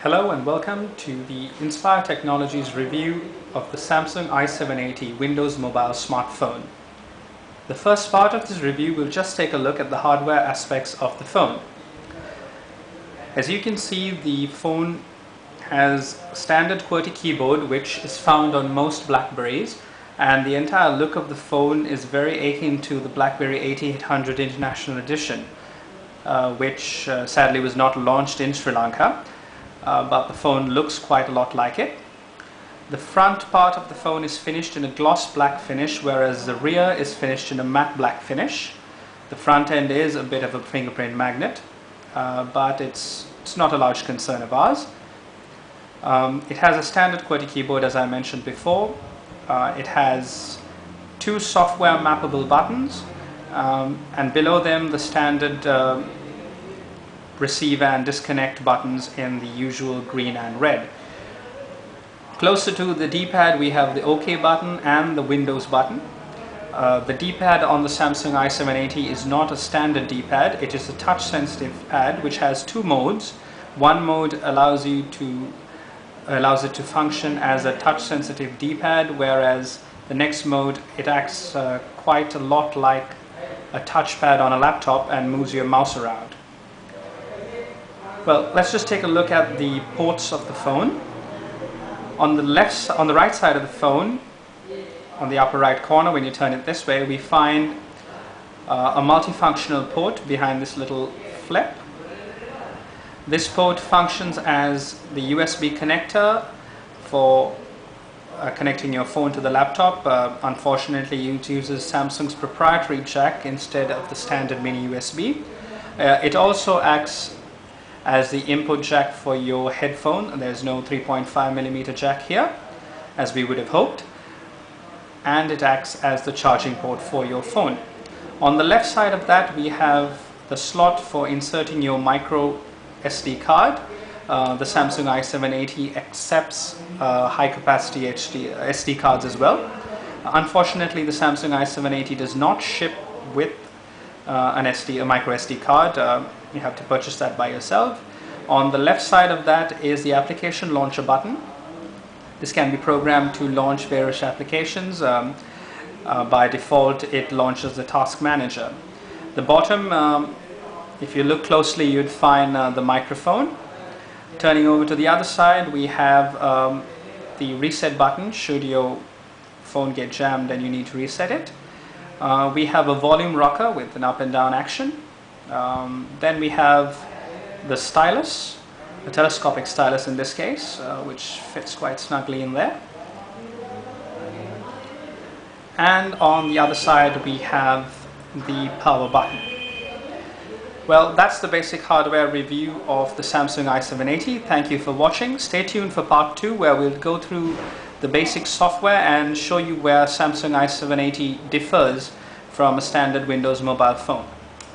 Hello and welcome to the Inspire Technologies review of the Samsung i780 Windows Mobile smartphone. The first part of this review will just take a look at the hardware aspects of the phone. As you can see, the phone has standard QWERTY keyboard which is found on most Blackberries, and the entire look of the phone is very akin to the BlackBerry 8800 International Edition, which sadly was not launched in Sri Lanka. But the phone looks quite a lot like it. The front part of the phone is finished in a gloss black finish, whereas the rear is finished in a matte black finish. The front end is a bit of a fingerprint magnet, but it's not a large concern of ours. It has a standard QWERTY keyboard, as I mentioned before. It has two software mappable buttons, and below them the standard receive and disconnect buttons in the usual green and red. Closer to the D-pad we have the OK button and the Windows button. The D-pad on the Samsung i780 is not a standard D-pad, it is a touch sensitive pad which has two modes. One mode allows it to function as a touch sensitive D-pad, whereas the next mode it acts quite a lot like a touchpad on a laptop and moves your mouse around. Well, let's just take a look at the ports of the phone. On the right side of the phone, on the upper right corner, when you turn it this way, we find a multifunctional port behind this little flip. This port functions as the USB connector for connecting your phone to the laptop. Unfortunately, it uses Samsung's proprietary jack instead of the standard mini USB. It also acts as the input jack for your headphone. There's no 3.5mm jack here, as we would have hoped, and it acts as the charging port for your phone. On the left side of that we have the slot for inserting your micro SD card. The Samsung i780 accepts high capacity SD cards as well. Unfortunately, the Samsung i780 does not ship with a micro SD card. You have to purchase that by yourself. On the left side of that is the application launcher button. This can be programmed to launch various applications. By default, it launches the task manager. The bottom, if you look closely, you'd find the microphone. Turning over to the other side, we have the reset button should your phone get jammed and you need to reset it. We have a volume rocker with an up and down action. Then we have the stylus, a telescopic stylus in this case, which fits quite snugly in there. And on the other side we have the power button. Well, that's the basic hardware review of the Samsung i780. Thank you for watching. Stay tuned for part 2, where we'll go through the basic software and show you where Samsung i780 differs from a standard Windows mobile phone.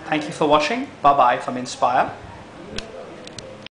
Thank you for watching. Bye bye from Inspire.